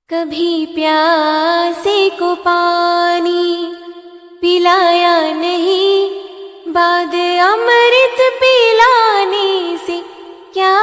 कभी प्यासे को पानी पिलाया नहीं, बाद अमृत पिलाने से क्या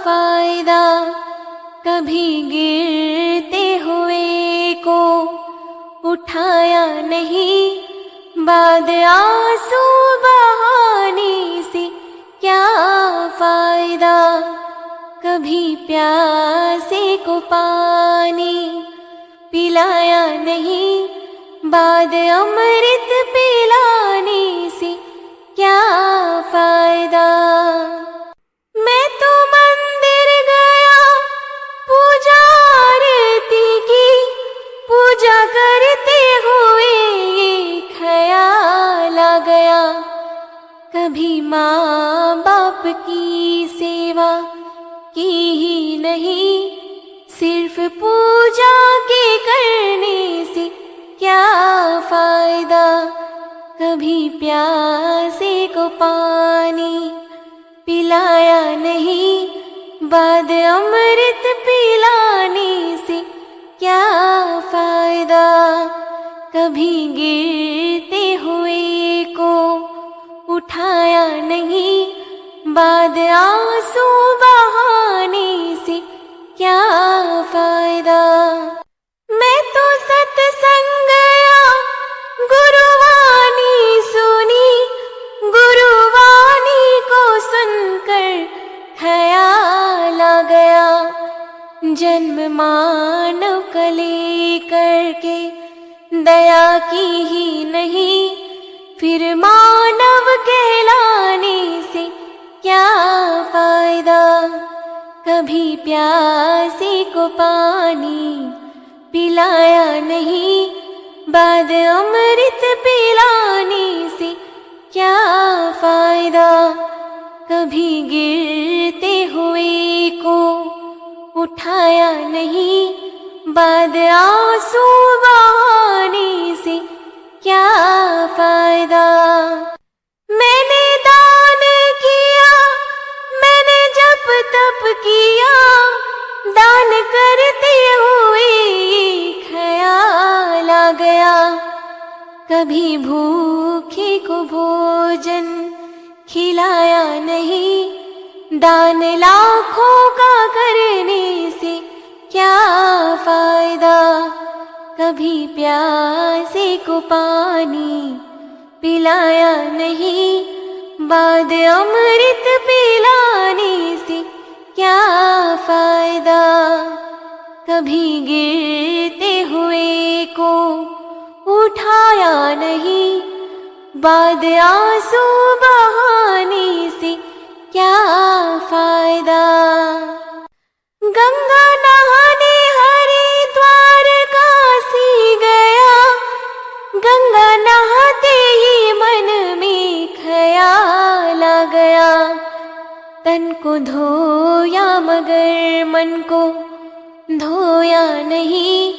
फायदा। कभी गिरते हुए को उठाया नहीं, बाद आंसू बहाने से क्या फायदा। कभी प्यासे को पानी पिलाया नहीं, बाद अमृत पिलाने से क्या फायदा। मैं तो मंदिर गया, पूजा आरती की, पूजा करते हुए ये ख्याल आ गया। कभी माँ बाप की सेवा की ही नहीं, सिर्फ पूजा के करने से क्या फायदा। कभी प्यासे को पानी पिलाया नहीं, बाद अमृत पिलाने से क्या फायदा। कभी गिरते हुए को उठाया नहीं, बाद आंसू बहाने से क्या फायदा। मैं तो सत्संग गया, गुरुवाणी सुनी, गुरुवाणी को सुनकर ख्याल आ गया। जन्म मानव का लेकर के दया की ही नहीं, फिर मानव कहलाने से क्या फायदा। कभी प्यासे को पानी पिलाया नहीं, बाद अमृत पिलाने से क्या फायदा। कभी गिरते हुए को उठाया नहीं, बाद आंसू बहाने से क्या फायदा। मैंने दान किया, मैंने जप तप किया, दान करते हुए ये ख्याल आ गया। कभी भूखे को भोजन खिलाया नहीं, दान लाखों का करने से क्या फायदा। कभी प्यासे को पानी पिलाया नहीं, बाद अमृत पिलाने से क्या फायदा। कभी गिरते हुए को उठाया नहीं, बाद आंसू बहाने से क्या फायदा। गंगा नहाने हरिद्वार काशी गया, गंगा नहाते ही मन में ख्याल आ गया। तन को धोया मगर मन को धोया नहीं,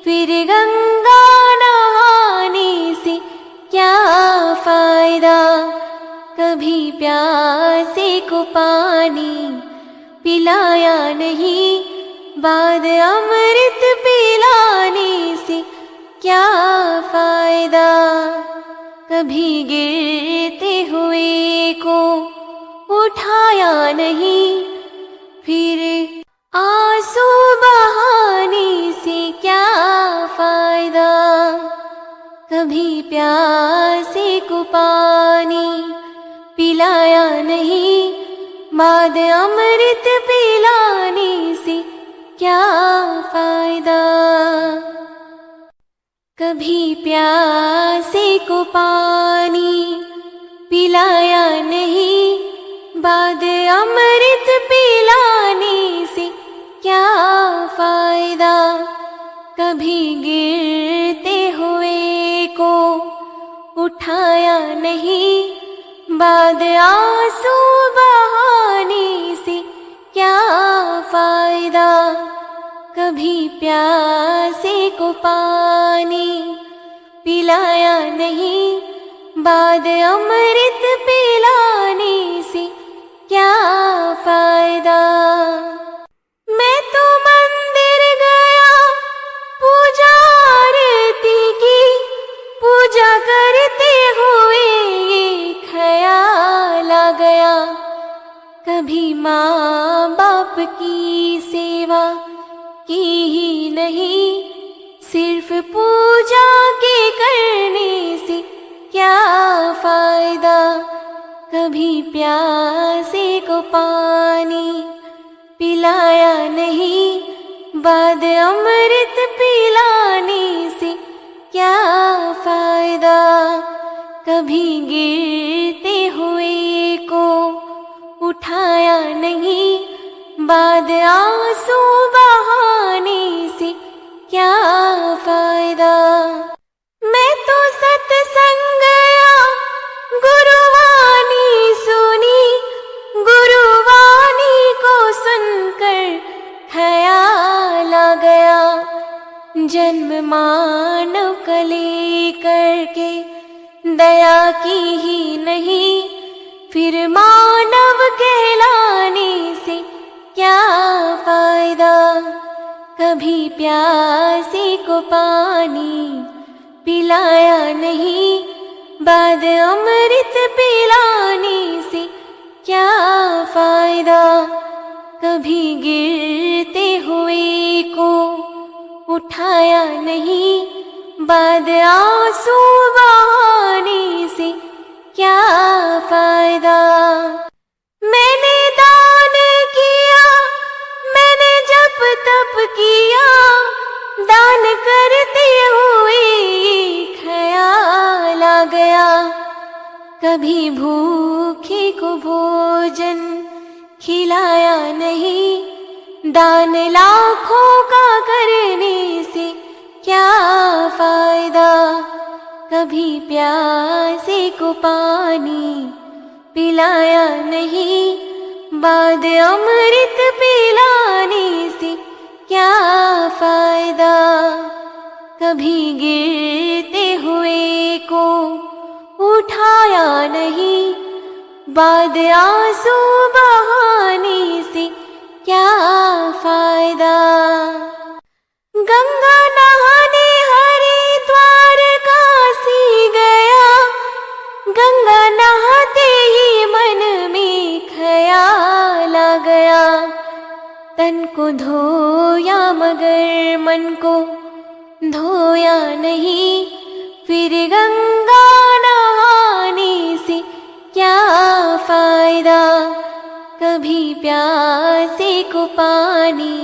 फिर गंगा नहाने से क्या फायदा। कभी प्यासे को पानी पिलाया नहीं, बाद अमृत पिलाने से क्या फायदा। कभी गिरते हुए को उठाया नहीं, फिर आंसू बहाने से क्या फायदा। कभी प्यासे को पानी पिलाया नहीं, बाद अमृत पिलाने से क्या फायदा। कभी प्यासे को पानी पिलाया नहीं, बाद अमृत पिलाने से क्या फायदा। कभी गिरते हुए को उठाया नहीं, बाद आंसू बहाने से क्या फायदा। कभी प्यासे को पानी पिलाया नहीं, बाद अमृत पिलाने से क्या फायदा। मैं तो मंदिर गया, सेवा की ही नहीं, सिर्फ पूजा के करने से क्या फायदा। कभी प्यासे को पानी पिलाया नहीं, बाद अमृत पिलाने से क्या फायदा। कभी गिरते हुए को उठाया नहीं, बाद आंसू बहाने से क्या फायदा। मैं तो सत्संग गया, गुरुवाणी सुनी, गुरुवाणी को सुनकर ख्याल आ गया। जन्म मानव का लेकर के दया की ही नहीं, फिर मानव कहलाने से क्या फायदा। कभी प्यासे को पानी पिलाया नहीं, बाद अमृत पिलाने से क्या फायदा। कभी गिरते हुए को उठाया नहीं, बाद आंसू बहाने से क्या फायदा। मैंने दान किया, मैंने जप तप किया, दान करते हुए ख्याल आ गया। कभी भूखे को भोजन खिलाया नहीं, दान लाखों का करने से क्या फायदा। कभी प्यासे को पानी पिलाया नहीं, बाद अमृत पिलाने से क्या फायदा। कभी गिरते हुए को उठाया नहीं, बाद आंसू बहाने से क्या फायदा। गंगा नहाने हरिद्वार काशी गया, गंगा नहाते ही मन में ख्याल आ गया। तन को धोया मगर मन को धोया नहीं, फिर गंगा नहाने से क्या फायदा। कभी प्यासे को पानी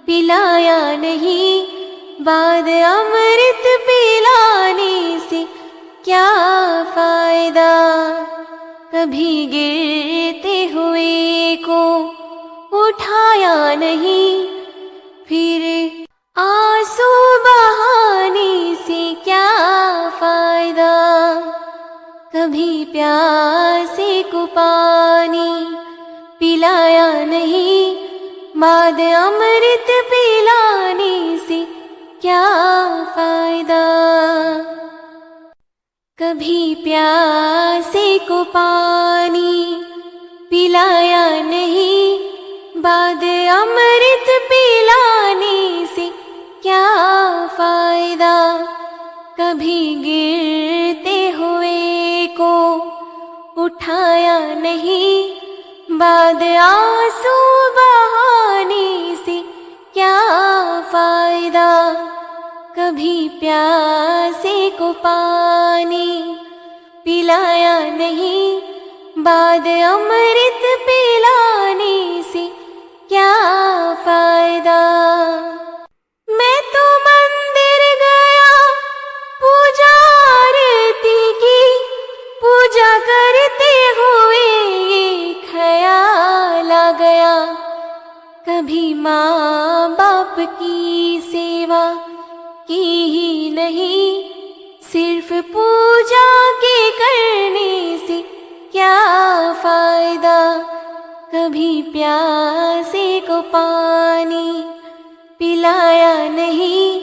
पिलाया नहीं, बाद अमृत पिलाने से क्या फायदा। कभी गिरते हुए को उठाया नहीं, फिर आंसू बहाने से क्या फायदा। कभी प्यासे को पानी पिलाया नहीं, बाद अमृत पिलाने से क्या फायदा। कभी प्यासे को पानी पिलाया नहीं, बाद अमृत पिलाने से क्या फायदा। कभी गिरते हुए को उठाया नहीं, बाद आंसू बहाने से क्या फायदा। कभी प्यासे को पानी पिलाया नहीं, बाद अमृत पिलाने से क्या फायदा। मैं तो मंदिर गया, पूजा आरती की, पूजा करते हुए ये ख्याल आ गया। कभी माँ बाप की सेवा की ही नहीं, सिर्फ पूजा के करने से क्या फायदा। कभी प्यासे को पानी पिलाया नहीं,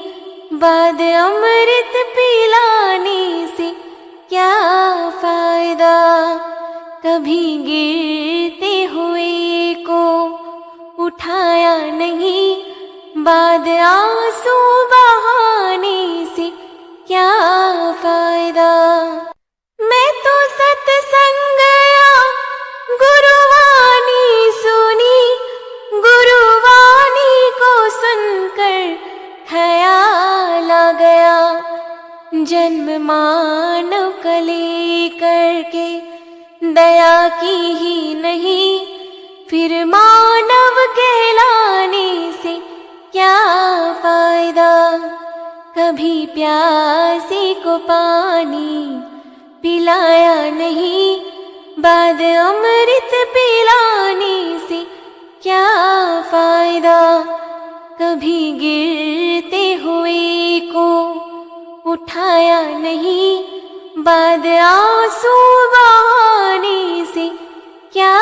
बाद अमृत पिलाने से क्या फायदा। कभी गिरते हुए को उठाया नहीं, बाद आंसू बहाने से क्या फायदा। मैं तो सत्संग गया, गुरुवाणी सुनी, गुरुवाणी जन्म मानव का लेकर के दया की ही नहीं, फिर मानव कहलाने से क्या फायदा। कभी प्यासे को पानी पिलाया नहीं, बाद अमृत पिलाने से क्या फायदा। कभी गिरते हुए को उठाया नहीं, बाद आंसू बहाने से क्या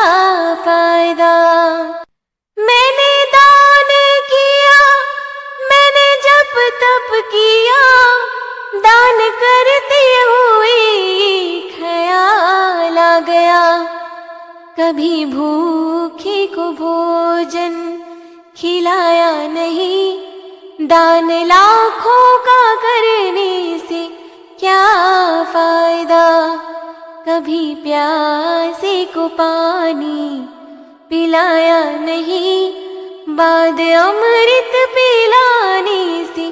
फायदा। मैंने दान किया, मैंने जप तप किया, दान करते हुए ख्याल आ गया। कभी भूखे को भोजन खिलाया नहीं, दान लाखों का करने से क्या फायदा। कभी प्यासे को पानी पिलाया नहीं, बाद अमृत पिलाने से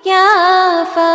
क्या फायदा।